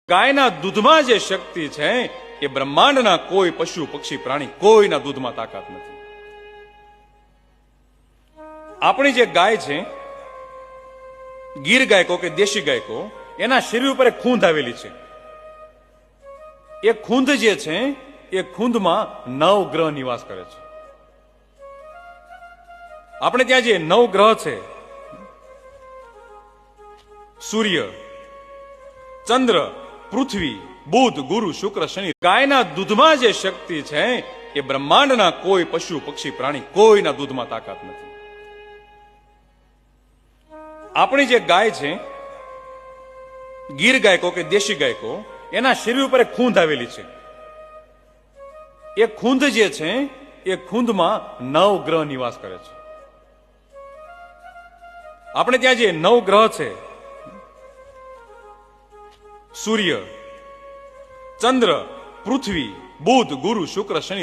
ગાયના દૂધમાં જે શક્તિ છે એ બ્રહ્માંડના કોઈ પશુ પક્ષી પ્રાણી કોઈના દૂધમાં તાકાત નથી. આપણી જે ગાય છે, ગીર ગાય કહો કે દેશી ગાય કહો, એના શરીર ઉપર એક ખૂંધ આવેલી છે. એ ખૂંધ જે છે એ ખૂંધમાં 9 ગ્રહ નિવાસ કરે છે. આપણે ત્યાં જે 9 ગ્રહ છે, સૂર્ય, ચંદ્ર, પૃથ્વી, બુધ, ગુરુ, શુક્ર, શનિ, ગાયના દૂધમાં જે શક્તિ છે એ બ્રહ્માંડના કોઈ પશુ પક્ષી પ્રાણી કોઈના દૂધમાં તાકાત નથી. આપણી જે ગાય છે, ગીર ગાય કહો કે દેશી ગાય કહો, એના શરીર ઉપર એક ખૂંધ આવેલી છે. એ ખૂંધ જે છે એ ખૂંધમાં 9 ગ્રહ નિવાસ કરે છે. આપણે ત્યાં જે 9 ગ્રહ છે, સૂર્ય, ચંદ્ર, પૃથ્વી, બુધ, ગુરુ, શુક્ર, શનિ,